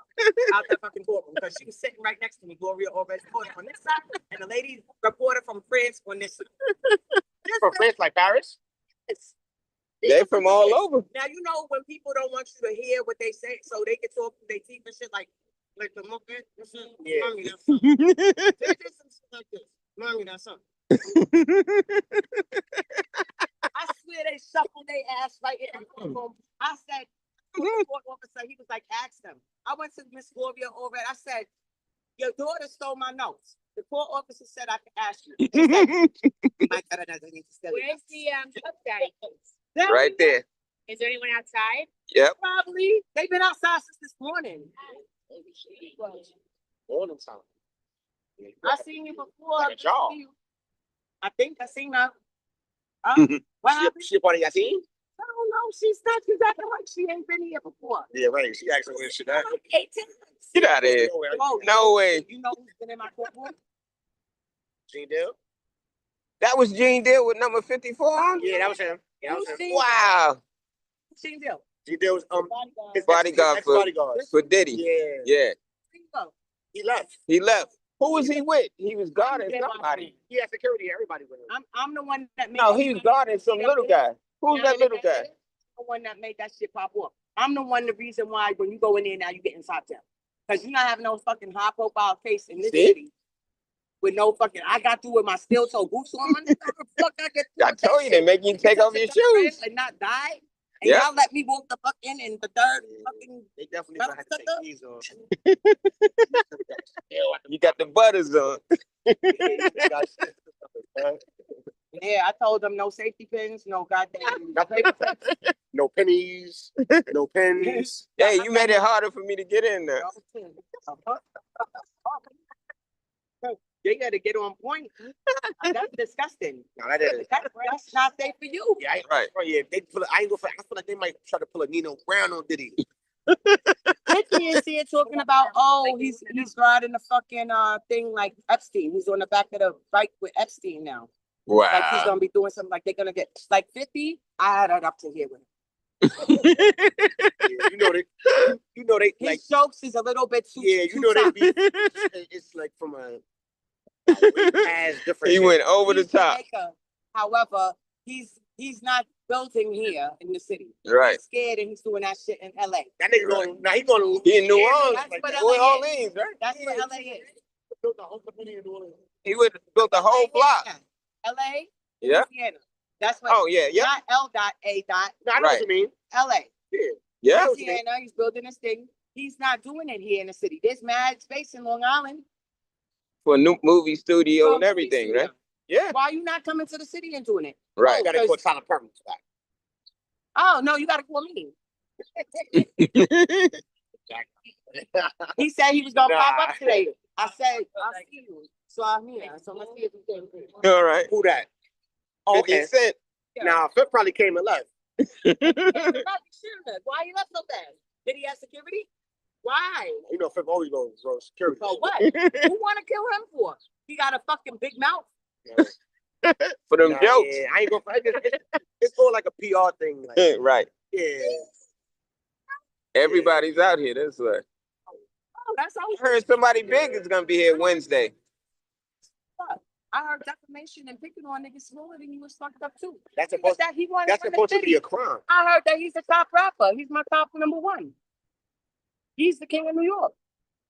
C: out that fucking courtroom because she was sitting right next to me, Gloria Allred's reporter on this side, and the lady reporter from France on this side.
B: From France, like Paris?
C: Yes.
A: They from all over.
C: Now, you know when people don't want you to hear what they say, so they can talk through their teeth and shit like the monkey.
B: Yeah.
C: Mommy, that's something. They did some shit like this. Mommy, that's something. I swear they shuffled their ass right in the courtroom. I said, the court officer, he was like, ask them. I went to Miss Gloria Allred. I said, your daughter stole my notes. The court officer said I could ask you. My daughter doesn't need to steal it.
D: Where's the update?
A: Right there.
D: Is there anyone outside?
A: Yep.
C: Probably. They've been outside since this morning.
B: Morning time.
C: I seen you before.
B: Like a job.
C: I think I seen her.
B: What happened? She part of your team?
C: I don't know. She's not. She's acting like she ain't been here before.
B: Yeah, right. She actually went shit out.
C: 8 times.
A: Get out of here. No way.
C: You know who's been in my courtroom?
B: Gene Dale?
A: That was Gene Deal with number 54 on?
B: Yeah, that was him. Yeah, that was him.
A: Wow.
C: Gene Dale.
B: There was
A: his bodyguard for Diddy. Yeah.
B: He left.
A: Who was he with? He was guarding somebody.
B: He had security. Everybody with him.
C: I'm the one that made.
A: No, he was guarding some little guy. Who's that little guy?
C: I'm the one that made that shit pop up. I'm the one. The reason why when you go in there now you get inside them because you're not having no fucking high profile case in this city. With no fucking, I got through with my steel toe boots on.
A: I told you they make you take off your shoes
C: and not die. And y'all let me walk the fuck in the third fucking.
B: They definitely gonna have to take these off.
A: You got the butters on.
C: Yeah, I told them no safety pins, no goddamn,
B: no pennies, no pens.
A: Hey, you made it harder for me to get in there.
C: They got to get on point. That's disgusting.
B: No, that's
C: not safe for you.
B: Yeah, right. Yeah, they pull. I feel like they might try to pull a Nino Brown on Diddy.
C: Diddy is here talking about he's riding the fucking thing like Epstein. He's on the back of the bike with Epstein now.
A: Wow.
C: Like he's gonna be doing something like they're gonna get like 50. I had it up to here with him.
B: Yeah, you know they
C: his
B: like
C: jokes is a little bit too.
B: Yeah, you know they be. It's like from a different.
A: He went over the top.
C: However, he's not building here in the city.
A: Right.
C: He's scared and he's doing that shit in LA.
B: That nigga going. Now he going.
A: He in New Orleans.
C: That's
A: like
C: what
A: New
C: LA
A: Orleans,
C: is.
A: right?
C: That's what LA is.
B: Built the whole company in New Orleans.
A: He would built the whole block.
C: LA.
A: Yeah.
C: Louisiana. That's what.
A: Oh yeah, yeah.
C: Not L.A.
B: No, I know what you mean.
C: LA.
A: Yeah.
C: Louisiana. He's building this thing. He's not doing it here in the city. There's mad space in Long Island.
A: For a new movie studio and everything, right? Yeah.
C: Why are you not coming to the city and doing it?
A: Right.
B: You gotta call Tyler Perry back.
C: Oh no, you gotta call me. He said he was gonna pop up today. I said I'll see you. So I'm here. So let's see if we can.
A: All right.
B: Who that? Oh,
A: 50 Cent.
C: Yeah.
B: Now Fifth probably came and left.
C: Why he left so fast? Did he have security? Why?
B: You know Fifth always goes throw security.
C: For what? Who want to kill him for? He got a fucking big mouth.
A: For them jokes.
B: Yeah, I ain't gonna fight this. It's more like a PR thing. Like,
A: right.
B: Yeah.
A: Everybody's out here. That's what.
C: Oh, that's all.
A: I heard somebody big is gonna be here Wednesday.
C: I heard defamation and picking on niggas smaller than you was fucked up too.
B: That's supposed to be a crime.
C: I heard that he's the top rapper. He's my top #1. He's the king of New York.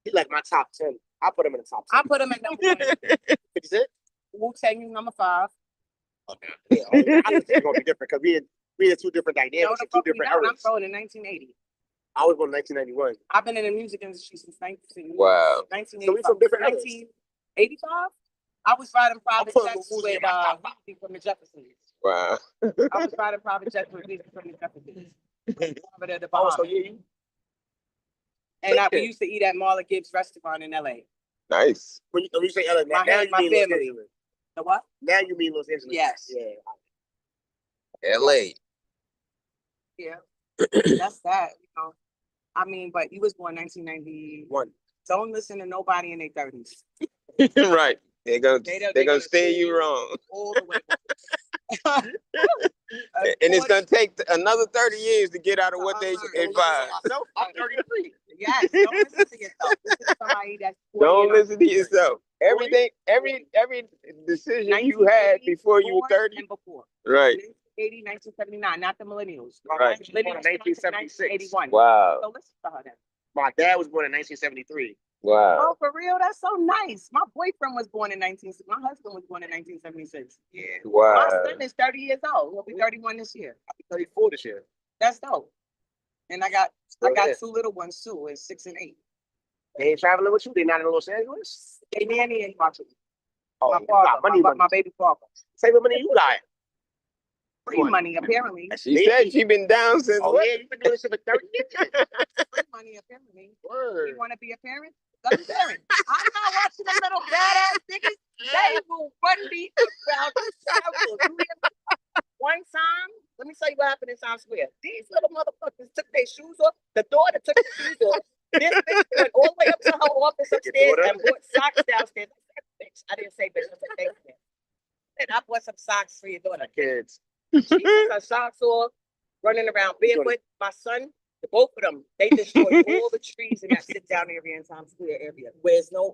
B: He's like my top 10. I put him in the top 10.
C: I put him in #1.
B: Is it?
C: Wu-Tang is #5.
B: Okay. Yeah, I think it's gonna be different because we had two different dynamics, two different eras.
C: I'm born in 1980.
B: I was born in 1991.
C: I've been in the music industry since 1985.
A: Wow.
C: 1985.
B: So we from different eras.
C: 1985. I was riding private jets with Weezy from the Jeffersons.
A: Wow.
C: I was riding private jets with Weezy from the Jeffersons. Over there, the Bahamas.
B: So yeah.
C: And we used to eat at Marla Gibbs restaurant in LA.
A: Nice.
B: When you say LA, now you mean Los Angeles.
C: The what?
B: Now you mean Los Angeles.
C: Yes.
B: Yeah.
A: LA.
C: Yeah. That's that, you know. I mean, but he was born 1991. Don't listen to nobody in their 30s.
A: Right. They're gonna steer you wrong.
C: All the way.
A: And it's gonna take another 30 years to get out of what they advise.
B: I'm 33.
C: Yes, don't listen to yourself. Listen to somebody that's
A: don't listen to yourself. Everything, every decision you had before you were 30.
C: And before.
A: Right.
C: 1980, 1979, not the millennials.
A: Right.
B: Millennials 1976.
C: 81.
A: Wow.
C: So listen to her then.
B: My dad was born in 1973.
A: Wow.
C: Oh, for real? That's so nice. My boyfriend was born in my husband was born in 1976.
B: Yeah.
A: Wow.
C: My son is 30 years old. He'll be 31 this year.
B: I'll be 34 this year.
C: That's dope. And I got two little ones too, and 6 and 8.
B: They ain't traveling with you? They not in Los Angeles?
C: They nanny and watching.
B: Oh,
C: my father, my baby father.
B: Say what money you got.
C: Free money, apparently.
A: She said she been down since.
B: Oh, yeah, you been doing this for 30 years.
C: Free money, apparently.
B: Word.
C: You want to be a parent? Let me parent. I'm not watching them little badass niggas. They will run me around the circle. One time, let me tell you what happened in Times Square. These little motherfuckers took their shoes off. The daughter took her shoes off. This bitch went all the way up to her office upstairs and bought socks downstairs. I didn't say bitch. I said thank you. And I bought some socks for your daughter.
B: Kids.
C: She took her socks off,
E: running around barefoot. My son, both of them, they destroyed all the trees in that sit down area in Times Square area. Where's no